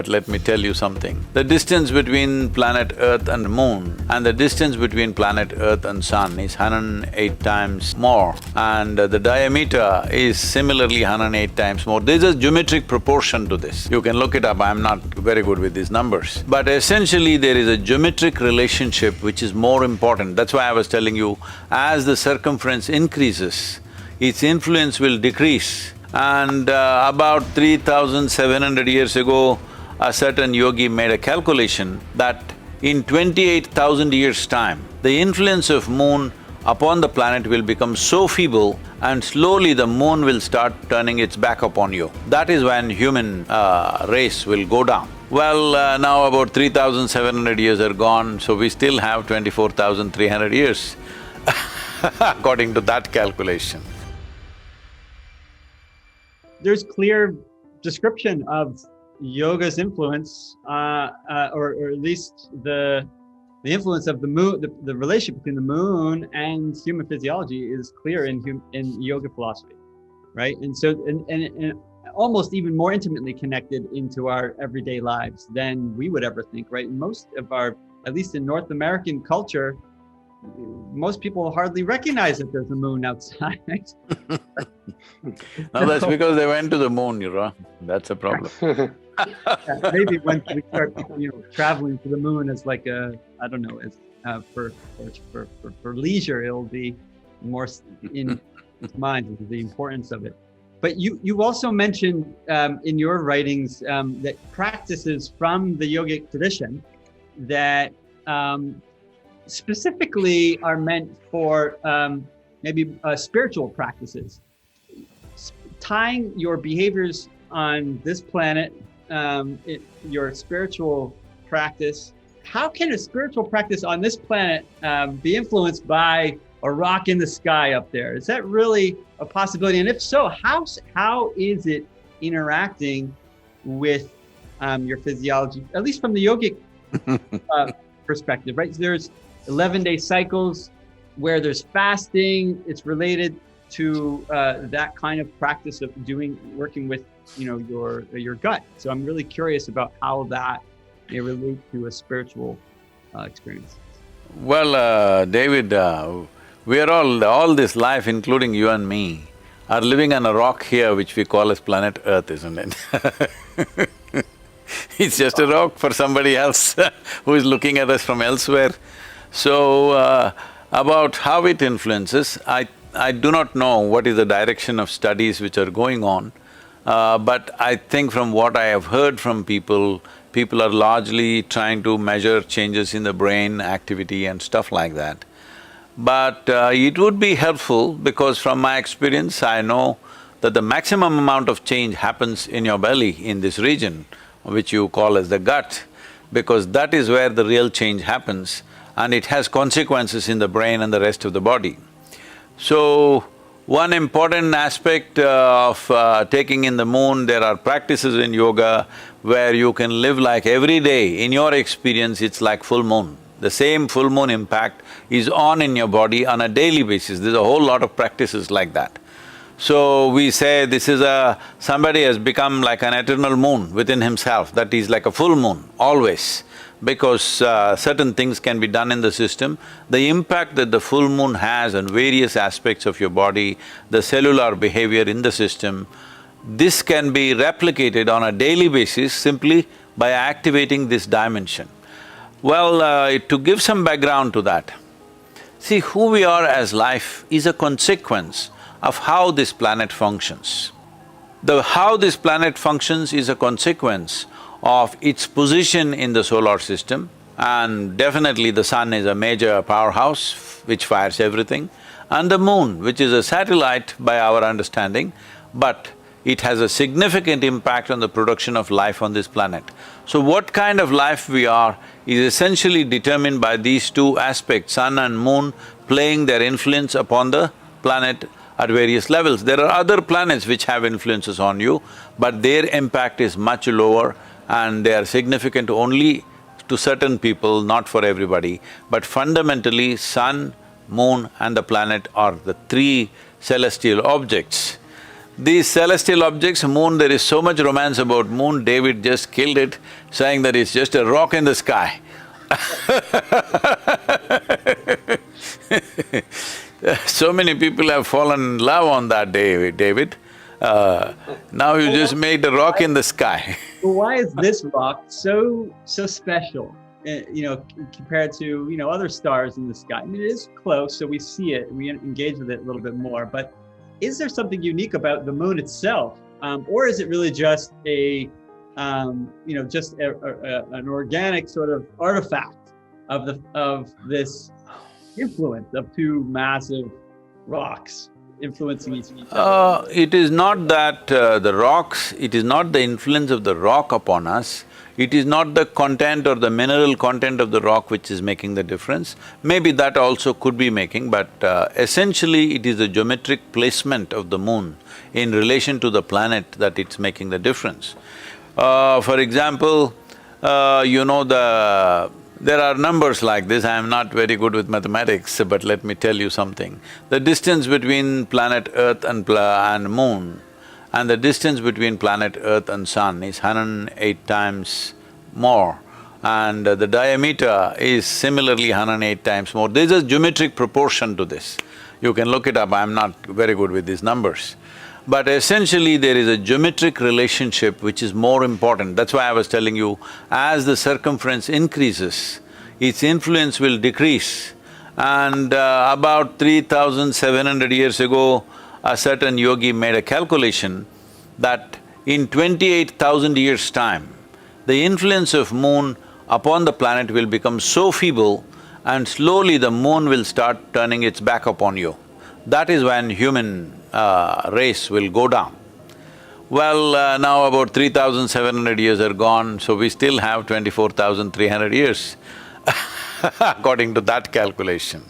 let me tell you something. The distance between planet Earth and Moon and the distance between planet Earth and Sun is 108 times more, and the diameter is similarly 108 times more. There's a geometric proportion to this. You can look it up, I'm not very good with these numbers. But essentially, there is a geometric relationship which is more important. That's why I was telling you, as the circumference increases, its influence will decrease. And about 3,700 years ago, a certain yogi made a calculation that in 28,000 years' time, the influence of moon upon the planet will become so feeble and slowly the moon will start turning its back upon you. That is when human race will go down. Well, now about 3,700 years are gone, so we still have 24,300 years according to that calculation. There's clear description of yoga's influence, or at least the influence of the moon, the relationship between the moon and human physiology is clear in yoga philosophy, right? And so, and almost even more intimately connected into our everyday lives than we would ever think, right? Most of our, at least in North American culture, most people hardly recognize that there's a moon outside. No, that's because they went to the moon, you know, that's a problem. Maybe when we start, traveling to the moon as like I don't know, as for leisure, it'll be more in mind the importance of it. But you also mentioned in your writings that practices from the yogic tradition that specifically are meant for maybe spiritual practices. Tying your behaviors on this planet, your spiritual practice, how can a spiritual practice on this planet be influenced by a rock in the sky up there? Is that really a possibility? And if so, how is it interacting with your physiology, at least from the yogic perspective, right? So there's 11-day cycles where there's fasting. It's related to that kind of practice of working with your gut. So I'm really curious about how that may relate to a spiritual experience. Well, David, we are all this life, including you and me, are living on a rock here which we call as planet Earth, isn't it? It's just a rock for somebody else who is looking at us from elsewhere. So, about how it influences, I do not know what is the direction of studies which are going on, but I think from what I have heard from people are largely trying to measure changes in the brain activity and stuff like that. But it would be helpful because from my experience, I know that the maximum amount of change happens in your belly, in this region, which you call as the gut, because that is where the real change happens, and it has consequences in the brain and the rest of the body. So, one important aspect of taking in the moon, there are practices in yoga where you can live like every day, in your experience, it's like full moon. The same full moon impact is on in your body on a daily basis. There's a whole lot of practices like that. So we say this is somebody has become like an eternal moon within himself, that is like a full moon, always. Because certain things can be done in the system, the impact that the full moon has on various aspects of your body, the cellular behavior in the system, this can be replicated on a daily basis simply by activating this dimension. Well, to give some background to that, see, who we are as life is a consequence of how this planet functions. How this planet functions is a consequence of its position in the solar system, and definitely the sun is a major powerhouse which fires everything, and the moon, which is a satellite by our understanding, but it has a significant impact on the production of life on this planet. So what kind of life we are is essentially determined by these two aspects, sun and moon playing their influence upon the planet at various levels. There are other planets which have influences on you, but their impact is much lower and they are significant only to certain people, not for everybody. But fundamentally, sun, moon and the planet are the three celestial objects. These celestial objects, moon, there is so much romance about moon, David just killed it, saying that it's just a rock in the sky. So many people have fallen in love on that day, David. Now you just made a rock in the sky. Well, why is this rock so special? Compared to other stars in the sky. I mean, it is close, so we see it and we engage with it a little bit more. But is there something unique about the moon itself, or is it really just an organic sort of artifact of this influence of two massive rocks influencing each other? It is not that the rocks, it is not the influence of the rock upon us, it is not the content or the mineral content of the rock which is making the difference. Maybe that also could be making, but essentially it is the geometric placement of the moon in relation to the planet that it's making the difference. For example, there are numbers like this. I am not very good with mathematics, but let me tell you something. The distance between planet Earth and moon and the distance between planet Earth and sun is 108 times more, and the diameter is similarly 108 times more. There's a geometric proportion to this. You can look it up, I'm not very good with these numbers. But essentially there is a geometric relationship which is more important. That's why I was telling you, as the circumference increases, its influence will decrease. And about 3,700 years ago, a certain yogi made a calculation that in 28,000 years' time, the influence of moon upon the planet will become so feeble and slowly the moon will start turning its back upon you. That is when human race will go down. Well, now about 3,700 years are gone, so we still have 24,300 years according to that calculation.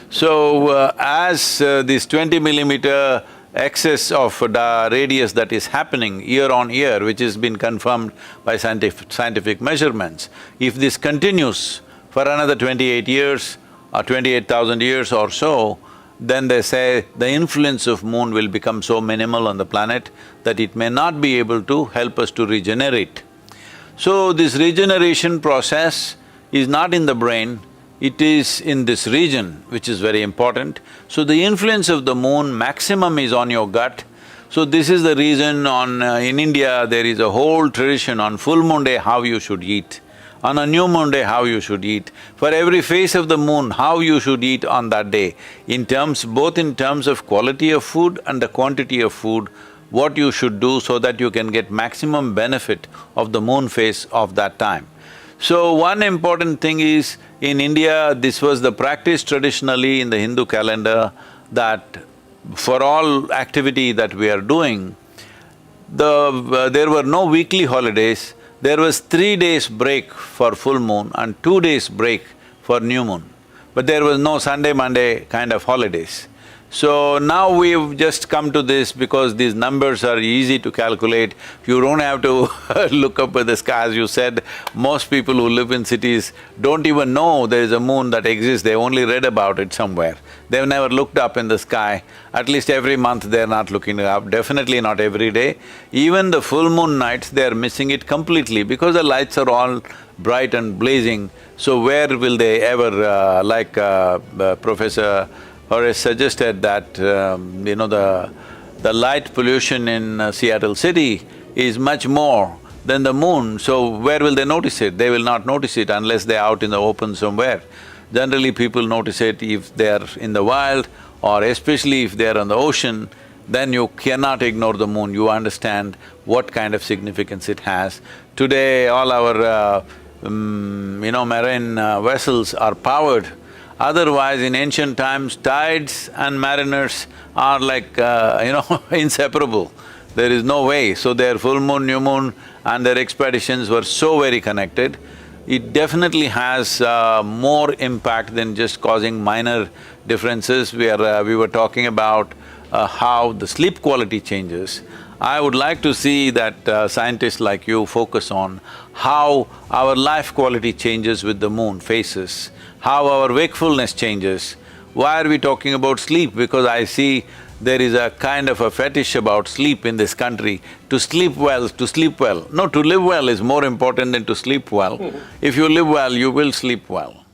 So, as this 20 millimeter excess of the radius that is happening year on year, which has been confirmed by scientific measurements, if this continues for another 28 years or 28,000 years or so, then they say the influence of moon will become so minimal on the planet that it may not be able to help us to regenerate. So, this regeneration process is not in the brain, it is in this region, which is very important. So the influence of the moon maximum is on your gut. So this is the reason in India there is a whole tradition on full moon day how you should eat, on a new moon day how you should eat, for every phase of the moon how you should eat on that day, both in terms of quality of food and the quantity of food, what you should do so that you can get maximum benefit of the moon phase of that time. So one important thing is, in India, this was the practice traditionally in the Hindu calendar that for all activity that we are doing, there were no weekly holidays, there was 3 days break for full moon and 2 days break for new moon. But there was no Sunday, Monday kind of holidays. So now we've just come to this because these numbers are easy to calculate. You don't have to look up at the sky. As you said, most people who live in cities don't even know there is a moon that exists, they only read about it somewhere. They've never looked up in the sky. At least every month they're not looking it up, definitely not every day. Even the full moon nights, they're missing it completely because the lights are all bright and blazing. So where will they ever, Professor Horace suggested that, the light pollution in Seattle city is much more than the moon, so where will they notice it? They will not notice it unless they're out in the open somewhere. Generally, people notice it if they're in the wild or especially if they're on the ocean, then you cannot ignore the moon, you understand what kind of significance it has. Today, all our marine vessels are powered. Otherwise, in ancient times, tides and mariners are like, inseparable. There is no way. So their full moon, new moon and their expeditions were so very connected. It definitely has more impact than just causing minor differences. We were talking about how the sleep quality changes. I would like to see that scientists like you focus on how our life quality changes with the moon phases, how our wakefulness changes. Why are we talking about sleep? Because I see there is a kind of a fetish about sleep in this country. To sleep well, to sleep well. No, to live well is more important than to sleep well. If you live well, you will sleep well.